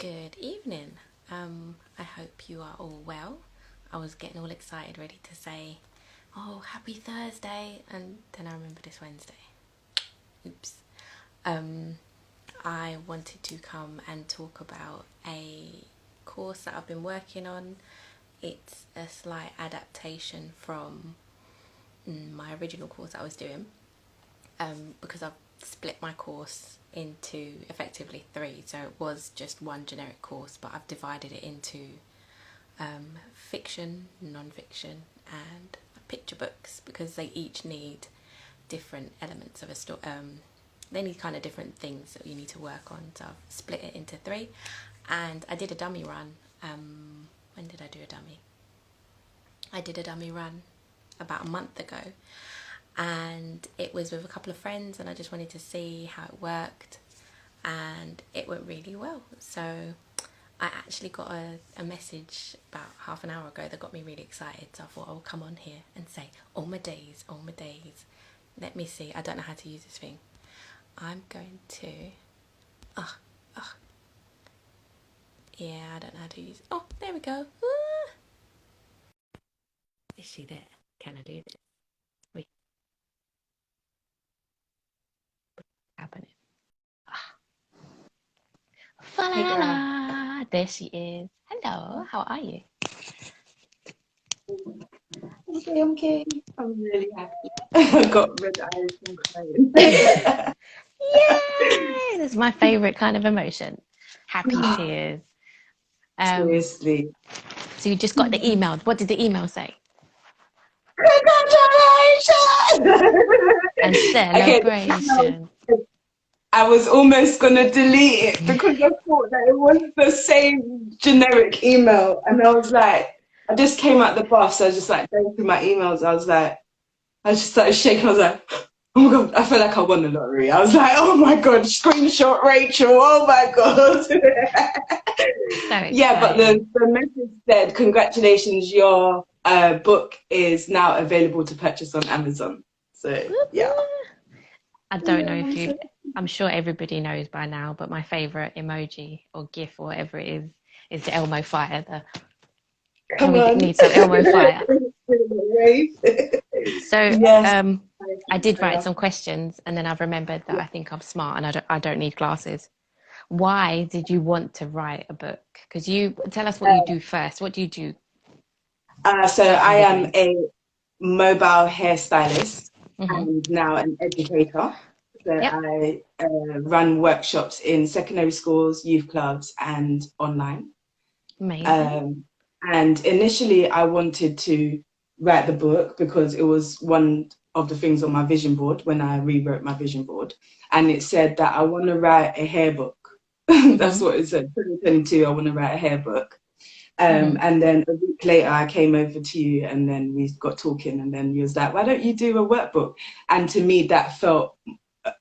Good evening. I hope you are all well. I was getting all excited, ready to say, "Oh, happy Thursday," and then I remembered it's Wednesday. Oops. Um, I wanted to come and talk about a course that I've been working on. It's a slight adaptation from my original course I was doing, because I've split my course into effectively three. So it was just one generic course, but I've divided it into fiction, non-fiction, and picture books because they each need different elements of a story. They need kind of different things that you need to work on. So I've split it into three, and I did a dummy run. When did I do a dummy? I did a dummy run about a month ago, and it was with a couple of friends, and I just wanted to see how it worked, and it went really well. So I actually got a message about half an hour ago that got me really excited. So I thought I'll come on here and say, "Oh my days, oh my days." Let me see. I don't know how to use this thing. I'm going to. Oh, oh. Yeah, I don't know how to use. Oh, there we go. Ah. Is she there? Can I do this? Wait, happening. Ah. Fa la Hey la girl, la. There she is. Hello. How are you? I'm okay. I'm really happy. I got red eyes from crying. Yay! That's my favorite kind of emotion. Happy tears. Um, Seriously. so you just got the email. What did the email say? Congratulations! And Okay, celebration. I was almost gonna delete it because I thought that it was the same generic email, and I was like, I just came out the bus, so I was just like going through my emails. I just started shaking. I was like, oh my god, I felt like I won the lottery. I was like, oh my god, screenshot Rachel. Oh my god. So Yeah, but exciting. the message said, congratulations, your book is now available to purchase on Amazon. So yeah. I don't know if you, I'm sure everybody knows by now, but my favorite emoji or GIF or whatever it is the Elmo fire. Can Come we on. need some Elmo fire? Wave. So Yes. I did write some questions, and then I've remembered that I think I'm smart and I don't need glasses. Why did you want to write a book? Because you tell us what you do first. What do you do So I in am between? a mobile hairstylist Hmm. and now an educator. So Yep. I run workshops in secondary schools, youth clubs, and online. Amazing. Um, and initially, I wanted to write the book because it was one of the things on my vision board when I rewrote my vision board. And it said that I want to write a hair book. That's Hmm. what it said. 2022, I want to write a hair book. Hmm. And then a week later, I came over to you, and then we got talking, and then you was like, "Why don't you do a workbook?" And to me, that felt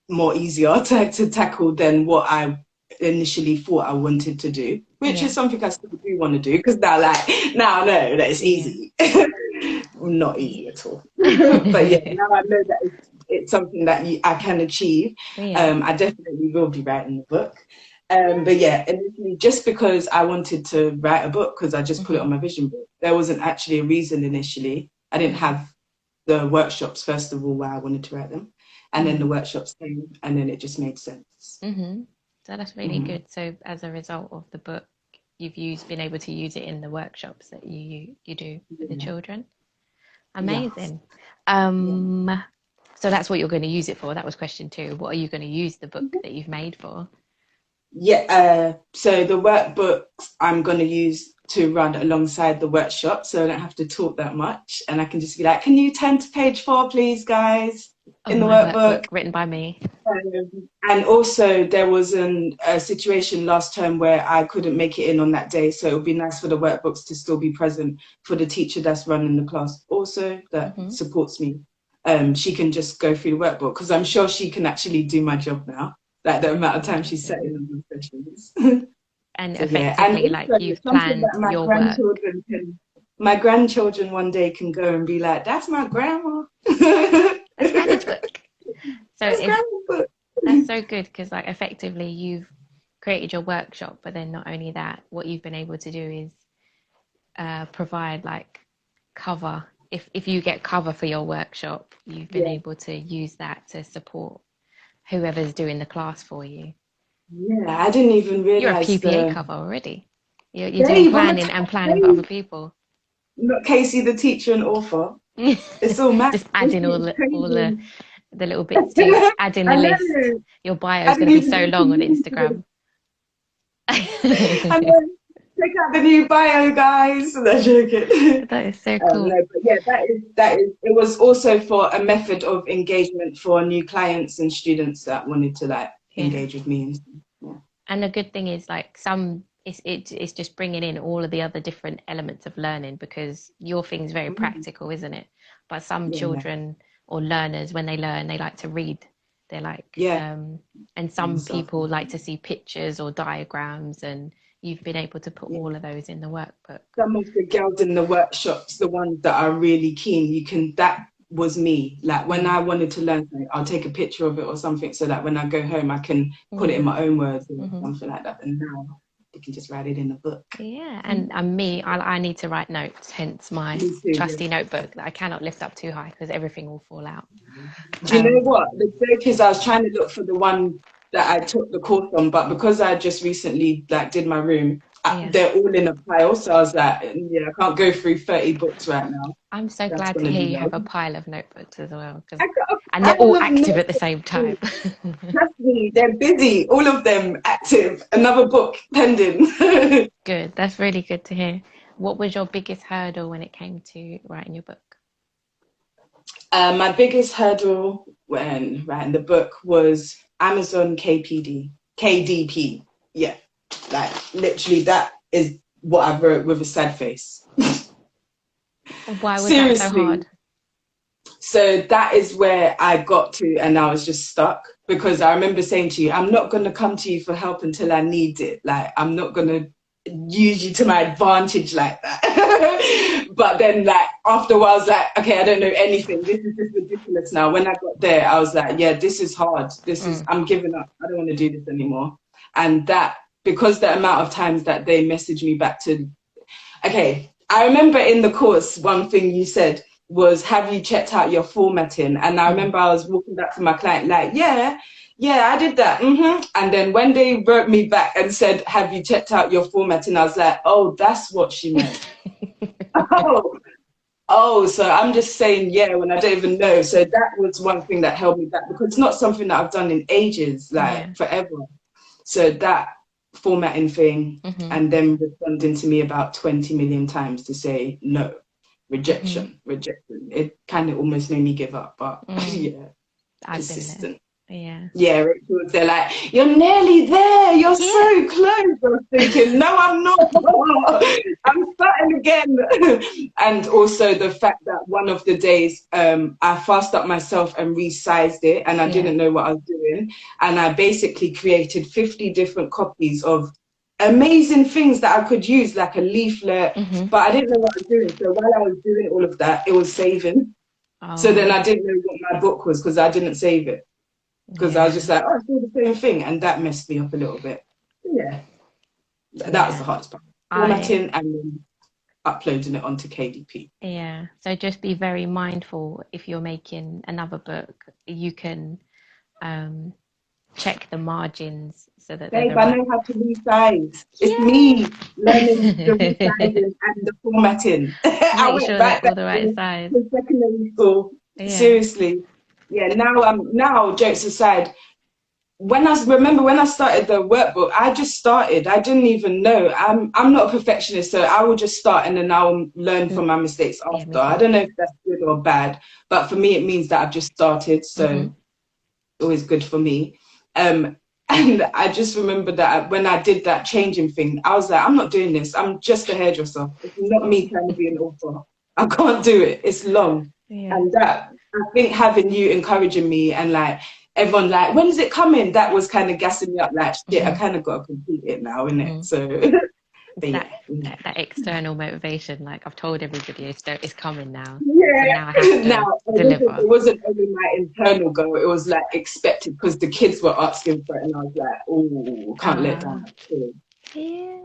more easier to tackle than what I initially thought I wanted to do, which is Yeah. something I still do want to do because now I know that it's Yeah. easy. Not easy at all. But yeah, Yeah. now I know that it's something that I can achieve. Yeah. I definitely will be writing the book. But Yay. yeah, initially, just because I wanted to write a book, because I just put it Hmm. on my vision board, there wasn't actually a reason initially. I didn't Hmm. have the workshops, first of all, why I wanted to write them. And then the Hmm. workshops came, and then it just made sense. Hmm. So that's really Hmm. good. So as a result of the book, been able to use it in the workshops that you do with the Yeah. children. Yes. Amazing. Yeah. Um, so that's what you're going to use it for. That was question two. What are you going to use the book that you've made for? Yeah, so the workbooks I'm going to use to run alongside the workshop, so I don't have to talk that much, and I can just be like, "Can you turn to page 4, please, guys, Of in the my workbook?" workbook written by me. And also, there was a situation last term where I couldn't make it in on that day, so it would be nice for the workbooks to still be present for the teacher that's running the class, also that Hmm. supports me. She can just go through the workbook because I'm sure she can actually do my job now, like the amount of time she's sat Amazing. in on the sessions. And So yeah, and effectively, like also you've something planned that your work. my grandchildren one day can go and be like, "That's my grandma." That's Granny's book. So That's if grandma's book. that's so good because like effectively created your workshop, but then not only that, what you've been able to do is provide like cover. If you get cover for your workshop, you've been Yeah. able to use that to support whoever's doing the class for you. Yeah, I didn't even You're a realize PPA the. cover already. You're doing Babe, I'm a planning and planning for other babe. people. Not Casey, the teacher and author. It's all mad. Just adding It's all crazy. the little bits to add in I the list. know. Your bio I is going didn't to be even so get to long on listen to it. Instagram. And then check out the new bio, guys. I'm joking. That is so cool. No, but yeah, that is. It was also for a method of engagement for new clients and students that wanted to like Yeah. engage with me. And yeah. And the good thing is like it's just bringing in all of the other different elements of learning, because your thing's very practical, isn't it? But some Yeah. children or learners, when they learn, they like to read. They're like, Yeah. and some people like to see pictures or diagrams, and you've been able to put Yeah. all of those in the workbook. Some of the girls in the workshops, the ones that are really keen, that was me. Like when I wanted to learn something, I'll take a picture of it or something so that when I go home, I can put it in my own words or something like that. And now you can just write it in a book. Yeah, and me, I need to write notes, hence my Me too, trusty notebook that I cannot lift up too high because everything will fall out. Do you know what? The joke is I was trying to look for the one that I took the course on, but because I just recently like did my room, they're all in a pile. So I was like, yeah, I can't go through 30 books right now. I'm so glad to hear you have a pile of notebooks as well, and they're all active at the same time. Trust me, they're busy, all of them active. Another book pending. Good, that's really good to hear. What was your biggest hurdle when it came to writing your book? My biggest hurdle when writing the book was Amazon KDP. Yeah, like literally that is what I wrote with a sad face. Why was that so hard? So that is where I got to, and I was just stuck, because I remember saying to you, I'm not going to come to you for help until I need it. Like, I'm not going to use you to my advantage like that. But then, like, after a while, I was like, okay, I don't know anything. This is just ridiculous now. When I got there, I was like, yeah, this is hard. I'm giving up. I don't want to do this anymore. And that, because the amount of times that they messaged me back to, okay, I remember in the course, one thing you said was, have you checked out your formatting? And I remember I was walking back to my client like, yeah, I did that. And then when they wrote me back and said, have you checked out your formatting? I was like, oh, that's what she meant. Oh, so I'm just saying, yeah, when I don't even know. So that was one thing that held me back, because it's not something that I've done in ages, like forever. So that formatting thing, and then responding to me about 20 million times to say no, rejection. It kind of almost made me give up, but yeah, persistent. Yeah, Rachel, they're like, you're nearly there, you're so close. I was thinking, no, I'm not. I'm starting again. And also the fact that one of the days I fast up myself and resized it, and I didn't know what I was doing, and I basically created 50 different copies of amazing things that I could use, like a leaflet, but I didn't know what I was doing. So while I was doing all of that, it was saving. So then I didn't know what my book was, because I didn't save it. Because I was just like, oh, it's all the same thing. And that messed me up a little bit. Yeah. That was the hardest part. Formatting and then uploading it onto KDP. Yeah. So just be very mindful if you're making another book. You can check the margins so that Babe, I know how to resize. It's me learning the resizing and the formatting. I went sure back all the right size. to secondary school. Seriously. Yeah, now jokes aside, when I started the workbook, I just started. I didn't even know. I'm not a perfectionist, so I will just start and then I'll learn from my mistakes after. I don't know if that's good or bad, but for me it means that I've just started, so it's always good for me. And I just remember that when I did that changing thing, I was like, I'm not doing this. I'm just a hairdresser. It's not me trying to be an author. I can't do it. It's long. And that, I think having you encouraging me and like everyone like, when is it coming? That was kind of gassing me up like, shit, I kind of got to complete it now, innit? So But That, yeah. that external motivation, like I've told everybody it's coming now. So Yeah. now I have Now, to deliver. it wasn't only my internal goal, it was like expected because the kids were asking for it and I was like, oh, can't let Uh, down that kid. yeah.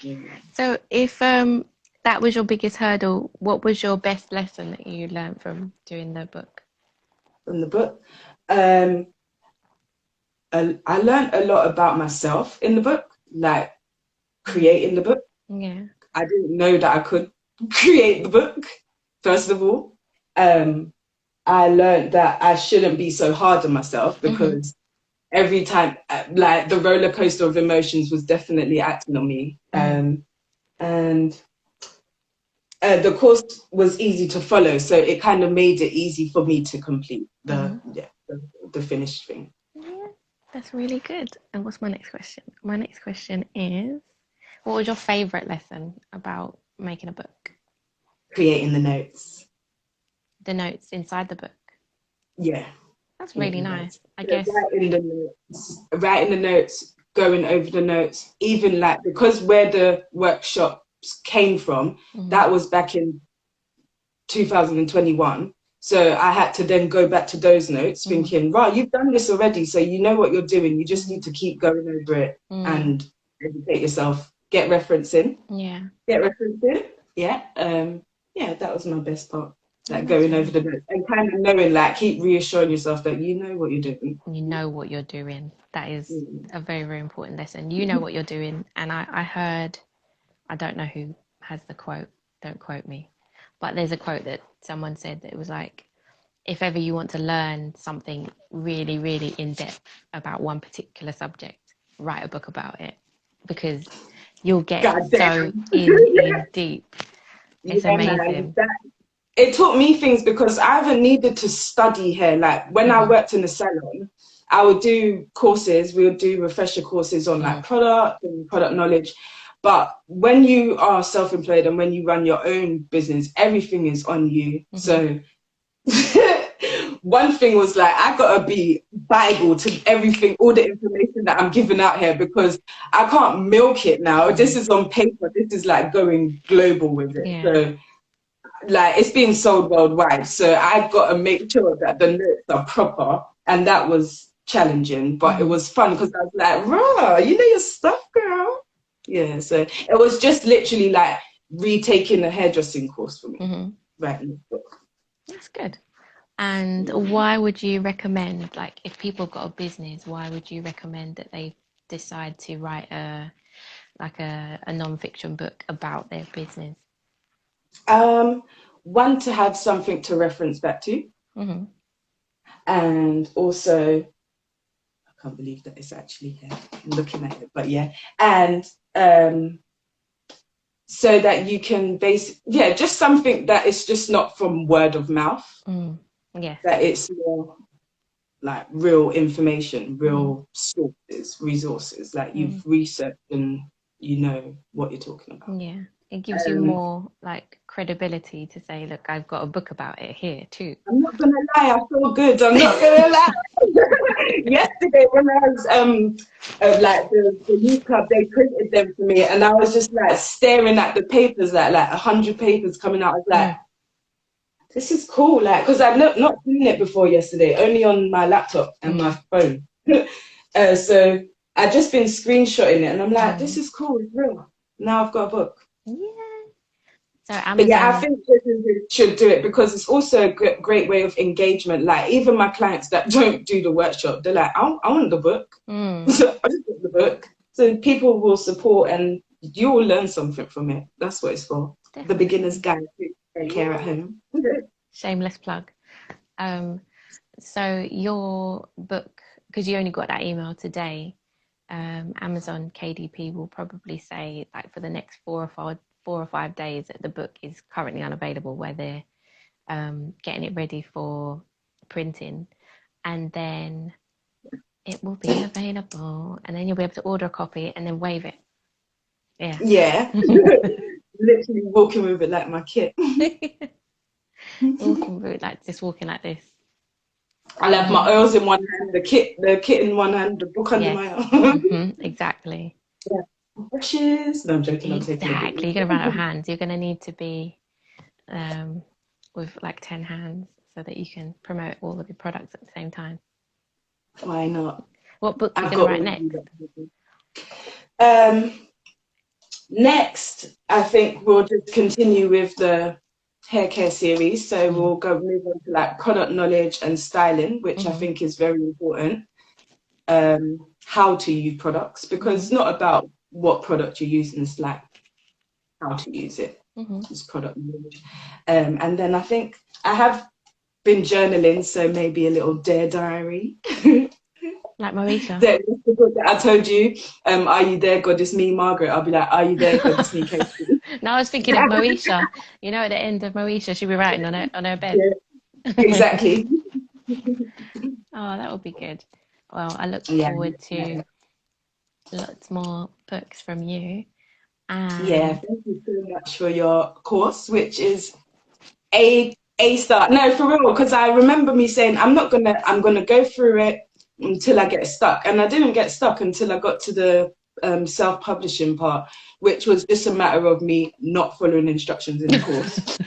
Yeah. So if that was your biggest hurdle, what was your best lesson that you learned from doing the book? From the book. Um, I learned a lot about myself in the book, like creating the book. Yeah. I didn't know that I could create the book, first of all. I learned that I shouldn't be so hard on myself Mm-hmm. because every time, like the roller coaster of emotions was definitely acting on me. And the course was easy to follow, so it kind of made it easy for me to complete the finished thing. Yeah, that's really good. And what's my next question? My next question is, what was your favorite lesson about making a book? Creating the notes. The notes inside the book. Yeah. That's really Creating nice. notes. I So guess. writing the notes, going over the notes, even like because where the workshops came from, that was back in 2021. So I had to then go back to those notes thinking, right, you've done this already, so you know what you're doing. You just need to keep going over it and educate yourself. Get referencing. Yeah. Get referencing. Yeah. Yeah, that was my best part. Like That's going over really the notes and kind of knowing, like, keep reassuring yourself that you know what you're doing. You know what you're doing. That is a very, very important lesson. You know what you're doing. And I heard, I don't know who has the quote, don't quote me, but there's a quote that someone said that it was like, if ever you want to learn something really, really in depth about one particular subject, write a book about it because you'll get God so damn. in deep. It's Yeah, man. amazing. It taught me things because I haven't needed to study hair. Like when I worked in the salon, I would do courses, we would do refresher courses on like product and product knowledge. But when you are self-employed and when you run your own business, everything is on you. So one thing was like, I gotta be Bible to everything, all the information that I'm giving out here because I can't milk it now. This is on paper. This is like going global with it. Yeah. So like it's being sold worldwide. So I got to make sure that the notes are proper. And that was challenging, but it was fun because I was like, rah, you know your stuff, girl. Yeah. So it was just literally like retaking a hairdressing course for me. Writing the book. That's good. And why would you recommend, like, if people got a business, why would you recommend that they decide to write a non-fiction book about their business? One, to have something to reference back to. And also, I can't believe that it's actually here. I'm looking at it, but yeah. And so that you can just something that is just not from word of mouth. Yes. That it's more like real information, real sources, resources, like you've researched and you know what you're talking about. Yeah. It gives you more like credibility to say, look, I've got a book about it here too. I'm not gonna lie, I feel good. I'm not gonna lie. Yesterday when I was like the youth club, they printed them for me and I was just like staring at the papers, like 100 papers coming out. I was like, this is cool, like, because I've not seen it before yesterday, only on my laptop and my phone. So I've just been screenshotting it and I'm like, this is cool, it's real. Now I've got a book. Yeah. So Amazon. But yeah, I think businesses should do it because it's also a great way of engagement. Like even my clients that don't do the workshop, they're like, I want the book. So I just want the book. So people will support and you will learn something from it. That's what it's for. Definitely. The beginner's guide to care at home. Shameless plug. So your book, because you only got that email today, Amazon KDP will probably say like for the next 4 or 5 days that the book is currently unavailable, where they're getting it ready for printing, and then it will be available, and then you'll be able to order a copy and then wave it. Yeah. Literally walking with it like my kit. Walking with it, like just walking like this. I'll have my oils in one hand, the kit in one hand, the book under my arm. Exactly. Yeah. stretches. No, I'm joking. I'm taking a Exactly. You're going to run out of hands. You're going to need to be with like 10 hands so that you can promote all of your products at the same time. Why not? What book are you I've going to got write next? Next, I think we'll just continue with the hair care series. So we'll move on to like product knowledge and styling, which I think is very important. How to use products, because it's not about what product you're using, it's like how to use it. It's product knowledge. And then I think I have been journaling, so maybe a little Dare diary. Like Moesha. That I told you, are you there, goddess me, Margaret? I'll be like, are you there, goddess me, Katie? No, I was thinking of Moesha. You know, at the end of Moesha, she'll be writing on her bed. Yeah, exactly. Oh, that would be good. Well, I look forward to lots more books from you. And thank you so much for your course, which is a start. No, for real, because I remember me saying I'm gonna go through it until I get stuck, and I didn't get stuck until I got to the self-publishing part, which was just a matter of me not following instructions in the course.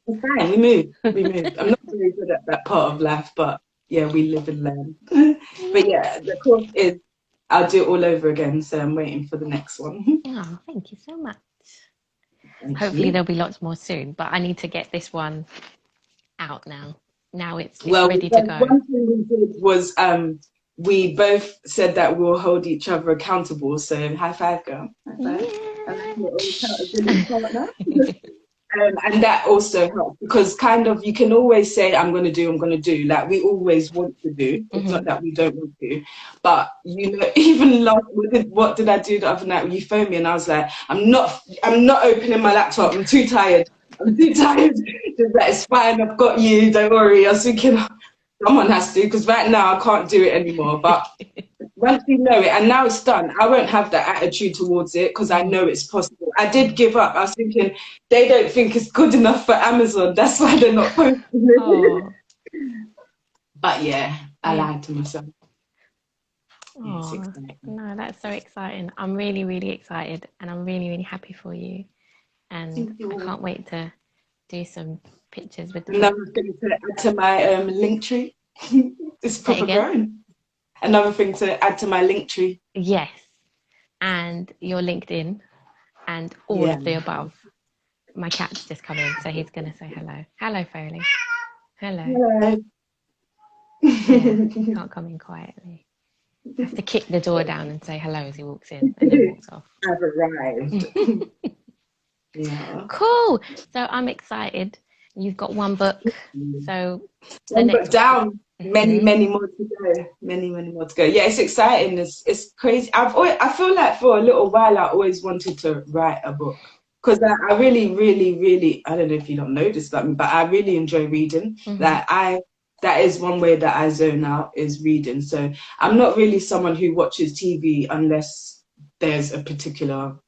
It's fine, we move. I'm not very good at that part of life, but yeah, we live and learn. But yeah, the course is, I'll do it all over again, so I'm waiting for the next one. oh, thank you so much. Thank Hopefully you. there'll be lots more soon, but I need to get this one out now. Now it's ready to go. One thing we did was we both said that we'll hold each other accountable. So high five, girl. High five. Yeah. And your accountability partner. And that also helps, because kind of you can always say I'm going to do, like we always want to do. It's not that we don't want to, but you know, even what did I do the other night? You phoned me and I was like, I'm not opening my laptop. I'm too tired. She's like, it's fine, I've got you, don't worry. I was thinking someone has to, because right now I can't do it anymore. But once you know it, and now it's done, I won't have that attitude towards it, because I know it's possible. I did give up. I was thinking they don't think it's good enough for Amazon, that's why they're not posting it. Oh. But yeah, I lied to myself. Oh, no, that's so exciting. I'm really, really excited, and I'm really, really happy for you. And I can't wait to do some pictures with the Another thing to add to my link tree. It's proper grown. Another thing to add to my link tree. Yes. And your LinkedIn and all of the above. My cat's just come in, so he's going to say hello. Hello, Foley. Hello. Yeah, he can't come in quietly. I have to kick the door down and say hello as he walks in, and then walks off. I've arrived. Yeah. Cool. So I'm excited. You've got one book. So one book down. Many more to go. Many more to go. Yeah, it's exciting. It's crazy. I feel like for a little while I always wanted to write a book, because I really, I don't know if you don't know this about me, but I really enjoy reading. That is one way that I zone out, is reading. So I'm not really someone who watches TV unless there's a particular,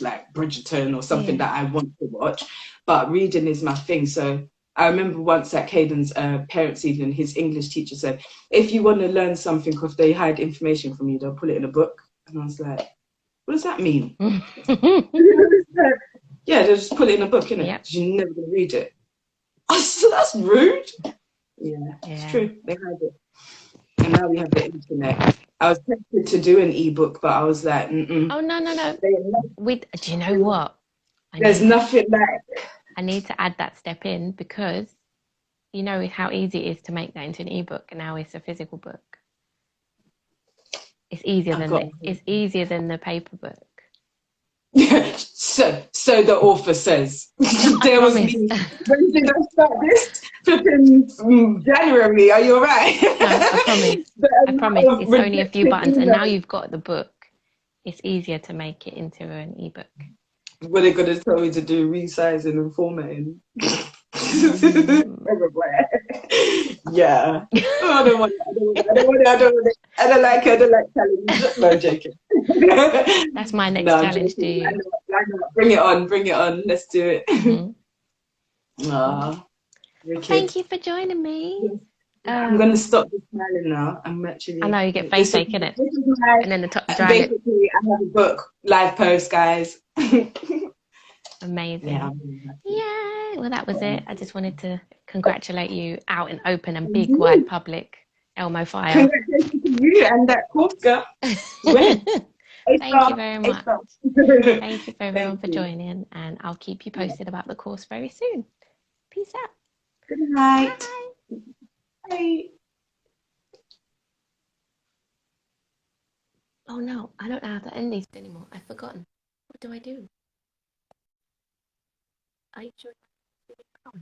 like Bridgerton or something that I want to watch, but reading is my thing. So I remember once at Caden's parents' evening, his English teacher said, if you want to learn something, if they hide information from you, they'll put it in a book. And I was like, what does that mean? Yeah, they'll just put it in a book, innit? Because you're never going to read it. So that's rude. Yeah, it's true. They hide it. And now we have the internet. I was tempted to do an ebook, but I was like, oh, no. Do you know what? There's nothing like... I need to add that step in, because you know how easy it is to make that into an ebook, and now it's a physical book. It's easier than the paper book. So the author says. There was me. When did I start this? Flipping January. Are you alright? No, I promise. I promise. It's only a few buttons, and now you've got the book. It's easier to make it into an ebook. What are they going to tell me to do? Resizing and formatting. Yeah. Oh, I don't want it. I don't like challenges. No, joking. That's my next challenge to you. I know. Bring it on. Let's do it. Thank you for joining me. I'm gonna stop this smiling now. I'm I know actually you get face this is ache, innit? this is my And then the top dry lip. basically I have a book live post, guys. Yeah, Amazing. I'm really happy. Yeah. Well, that was it. I just wanted to congratulate you out in open and big wide Mhm. public. Elmo Fire. Congratulations to you and that course, girl. When? A Thank you star, very A much. star. Thank you for everyone Thank for you. joining, and I'll keep you Yeah. posted about the course very soon. Peace out. Good night. Bye. Bye. Oh no, I don't know how to end these anymore. I've forgotten. What do I do? Are you sure? Bye.